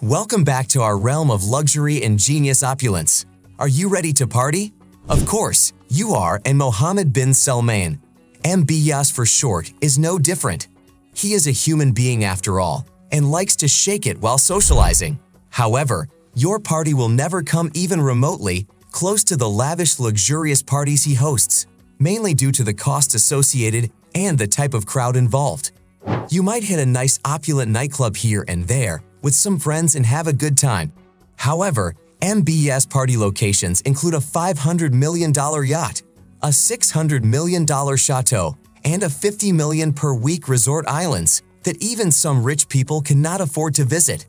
Welcome back to our realm of luxury and genius opulence. Are you ready to party? Of course, you are, and Mohammed Bin Salman, MBS for short, is no different. He is a human being after all, and likes to shake it while socializing. However, your party will never come even remotely close to the lavish, luxurious parties he hosts, mainly due to the cost associated and the type of crowd involved. You might hit a nice opulent nightclub here and there with some friends and have a good time. However, MBS party locations include a $500 million yacht, a $600 million chateau, and a $50 million per week resort islands that even some rich people cannot afford to visit.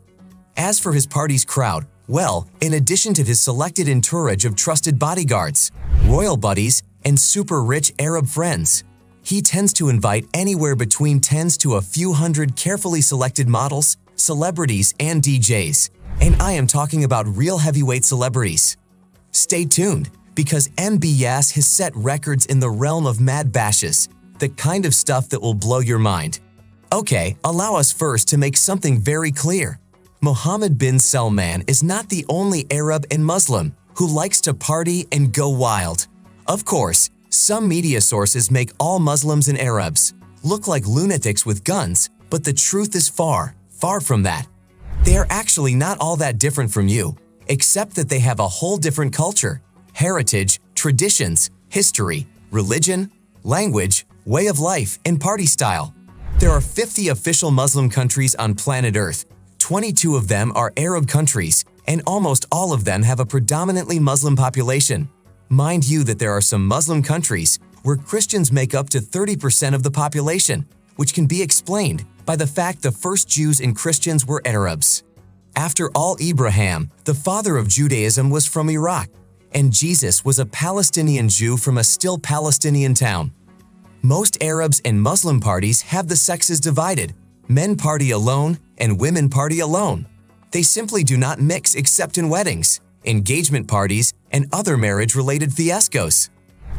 As for his party's crowd, well, in addition to his selected entourage of trusted bodyguards, royal buddies, and super rich Arab friends, he tends to invite anywhere between tens to a few hundred carefully selected models, celebrities, and DJs. And I am talking about real heavyweight celebrities. Stay tuned, because MBS has set records in the realm of mad bashes, the kind of stuff that will blow your mind. Okay, allow us first to make something very clear. Mohammed Bin Salman is not the only Arab and Muslim who likes to party and go wild. Of course, some media sources make all Muslims and Arabs look like lunatics with guns, but the truth is far, far from that. They are actually not all that different from you, except that they have a whole different culture, heritage, traditions, history, religion, language, way of life, and party style. There are 50 official Muslim countries on planet Earth. 22 of them are Arab countries, and almost all of them have a predominantly Muslim population. Mind you that there are some Muslim countries where Christians make up to 30% of the population, which can be explained by the fact the first Jews and Christians were Arabs. After all, Abraham, the father of Judaism, was from Iraq, and Jesus was a Palestinian Jew from a still Palestinian town. Most Arabs and Muslim parties have the sexes divided. Men party alone and women party alone. They simply do not mix except in weddings, engagement parties, and other marriage-related fiascos.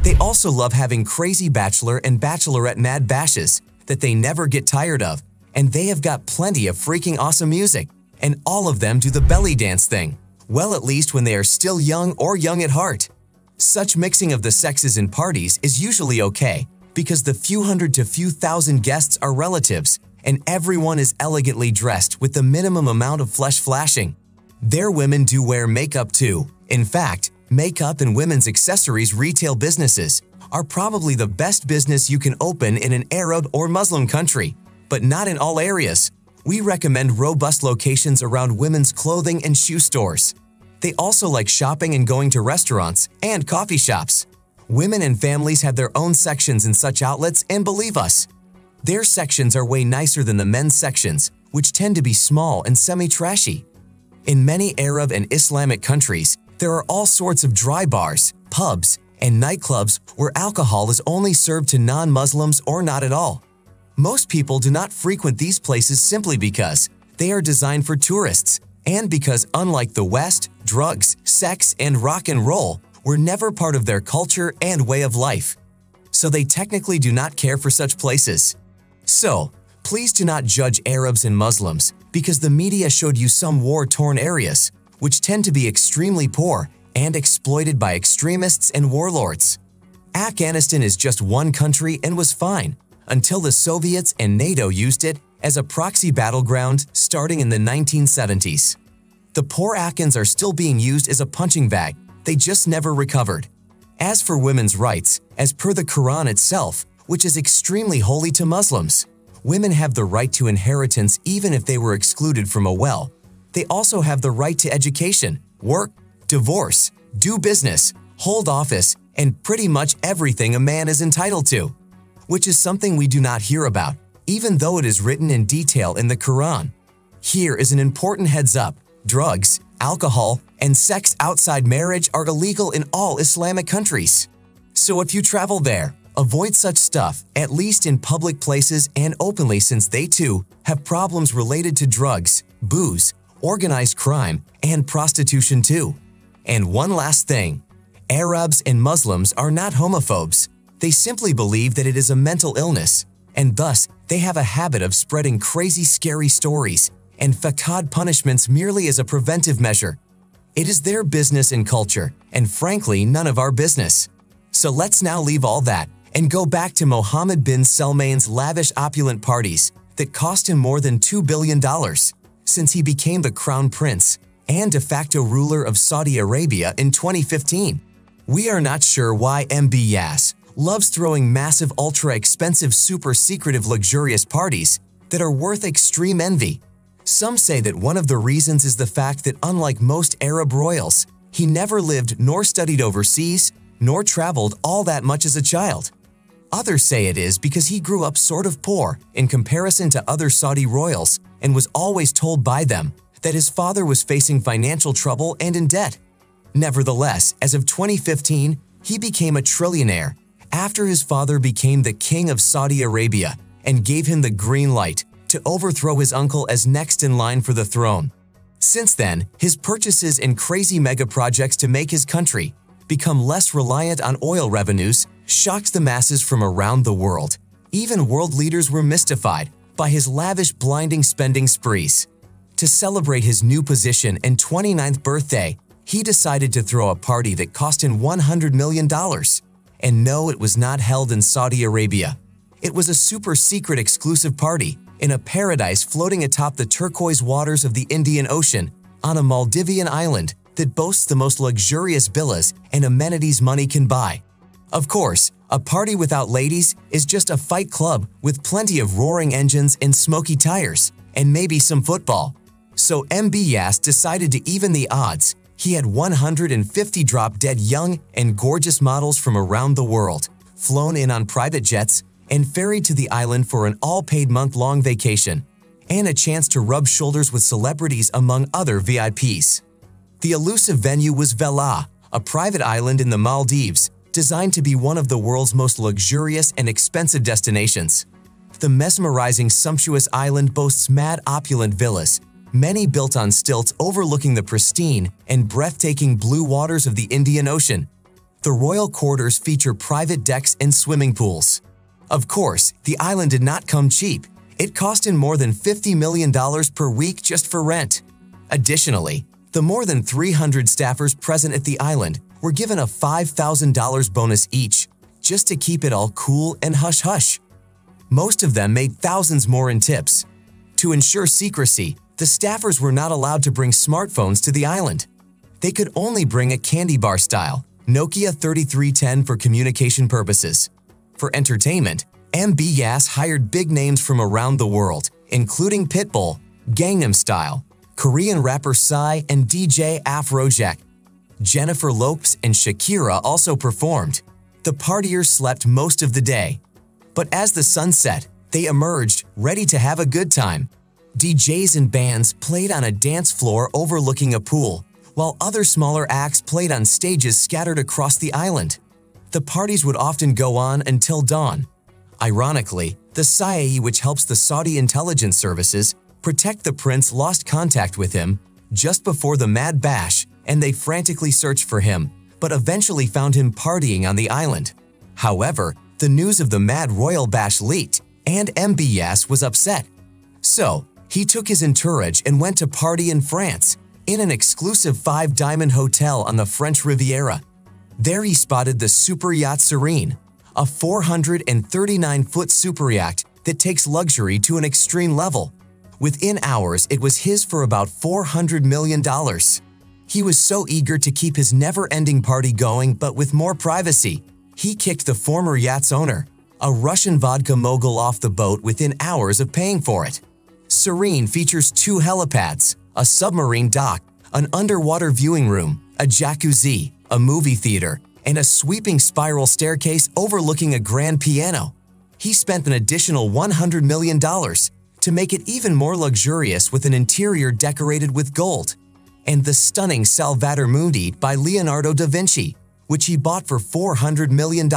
They also love having crazy bachelor and bachelorette mad bashes that they never get tired of, and they have got plenty of freaking awesome music, and all of them do the belly dance thing, well, at least when they are still young or young at heart. Such mixing of the sexes in parties is usually okay, because the few hundred to few thousand guests are relatives, and everyone is elegantly dressed with the minimum amount of flesh flashing. Their women do wear makeup too. In fact, makeup and women's accessories retail businesses are probably the best business you can open in an Arab or Muslim country, but not in all areas. We recommend robust locations around women's clothing and shoe stores. They also like shopping and going to restaurants and coffee shops. Women and families have their own sections in such outlets, and believe us, their sections are way nicer than the men's sections, which tend to be small and semi-trashy. In many Arab and Islamic countries, there are all sorts of dry bars, pubs, and nightclubs where alcohol is only served to non-Muslims or not at all. Most people do not frequent these places simply because they are designed for tourists, and because, unlike the West, drugs, sex, and rock and roll were never part of their culture and way of life. So they technically do not care for such places. So, please do not judge Arabs and Muslims because the media showed you some war-torn areas, which tend to be extremely poor and exploited by extremists and warlords. Afghanistan is just one country and was fine, until the Soviets and NATO used it as a proxy battleground starting in the 1970s. The poor Afghans are still being used as a punching bag, they just never recovered. As for women's rights, as per the Quran itself, which is extremely holy to Muslims, women have the right to inheritance even if they were excluded from a well. They also have the right to education, work, divorce, do business, hold office, and pretty much everything a man is entitled to, which is something we do not hear about, even though it is written in detail in the Quran. Here is an important heads up: drugs, alcohol, and sex outside marriage are illegal in all Islamic countries. So if you travel there, avoid such stuff, at least in public places and openly, since they too have problems related to drugs, booze, organized crime, and prostitution too. And one last thing, Arabs and Muslims are not homophobes. They simply believe that it is a mental illness, and thus they have a habit of spreading crazy, scary stories and facade punishments merely as a preventive measure. It is their business and culture, and frankly, none of our business. So let's now leave all that and go back to Mohammed Bin Salman's lavish opulent parties that cost him more than $2 billion since he became the crown prince and de facto ruler of Saudi Arabia in 2015. We are not sure why MBS loves throwing massive ultra-expensive super secretive luxurious parties that are worth extreme envy. Some say that one of the reasons is the fact that unlike most Arab royals, he never lived nor studied overseas nor traveled all that much as a child. Others say it is because he grew up sort of poor in comparison to other Saudi royals and was always told by them that his father was facing financial trouble and in debt. Nevertheless, as of 2015, he became a trillionaire after his father became the king of Saudi Arabia and gave him the green light to overthrow his uncle as next in line for the throne. Since then, his purchases and crazy mega projects to make his country become less reliant on oil revenues shocked the masses from around the world. Even world leaders were mystified by his lavish, blinding spending sprees. To celebrate his new position and 29th birthday, he decided to throw a party that cost him $100 million. And no, it was not held in Saudi Arabia. It was a super secret exclusive party in a paradise floating atop the turquoise waters of the Indian Ocean on a Maldivian island that boasts the most luxurious villas and amenities money can buy. Of course, a party without ladies is just a fight club with plenty of roaring engines and smoky tires, and maybe some football. So MBS decided to even the odds. He had 150 drop-dead young and gorgeous models from around the world, flown in on private jets, and ferried to the island for an all-paid month-long vacation, and a chance to rub shoulders with celebrities among other VIPs. The elusive venue was Vela, a private island in the Maldives, designed to be one of the world's most luxurious and expensive destinations. The mesmerizing, sumptuous island boasts mad opulent villas, many built on stilts overlooking the pristine and breathtaking blue waters of the Indian Ocean. The royal quarters feature private decks and swimming pools. Of course, the island did not come cheap. It cost him more than $50 million per week just for rent. Additionally, the more than 300 staffers present at the island were given a $5,000 bonus each, just to keep it all cool and hush-hush. Most of them made thousands more in tips. To ensure secrecy, the staffers were not allowed to bring smartphones to the island. They could only bring a candy bar style Nokia 3310 for communication purposes. For entertainment, MBS hired big names from around the world, including Pitbull, Gangnam Style, Korean rapper Psy, and DJ Afrojack. Jennifer Lopez and Shakira also performed. The partiers slept most of the day. But as the sun set, they emerged, ready to have a good time. DJs and bands played on a dance floor overlooking a pool, while other smaller acts played on stages scattered across the island. The parties would often go on until dawn. Ironically, the CIA, which helps the Saudi intelligence services protect the prince, lost contact with him just before the Mad Bash, and they frantically searched for him, but eventually found him partying on the island. However, the news of the Mad Royal Bash leaked, and MBS was upset. So, he took his entourage and went to party in France, in an exclusive 5-diamond hotel on the French Riviera. There he spotted the super yacht Serene, a 439-foot super yacht that takes luxury to an extreme level. Within hours, it was his for about $400 million. He was so eager to keep his never-ending party going, but with more privacy. He kicked the former yacht's owner, a Russian vodka mogul, off the boat within hours of paying for it. Serene features 2 helipads, a submarine dock, an underwater viewing room, a jacuzzi, a movie theater, and a sweeping spiral staircase overlooking a grand piano. He spent an additional $100 million to make it even more luxurious with an interior decorated with gold, and the stunning Salvator Mundi by Leonardo da Vinci, which he bought for $400 million.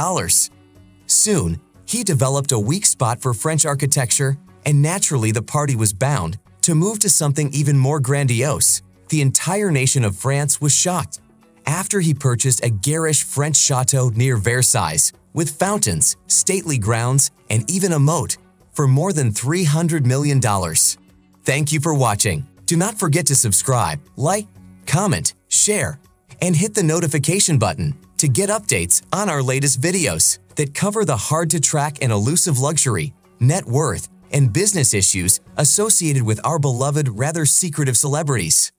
Soon, he developed a weak spot for French architecture, and naturally the party was bound to move to something even more grandiose. The entire nation of France was shocked after he purchased a garish French chateau near Versailles with fountains, stately grounds, and even a moat for more than $300 million. Thank you for watching. Do not forget to subscribe, like, comment, share, and hit the notification button to get updates on our latest videos that cover the hard-to-track and elusive luxury, net worth, and business issues associated with our beloved, rather secretive celebrities.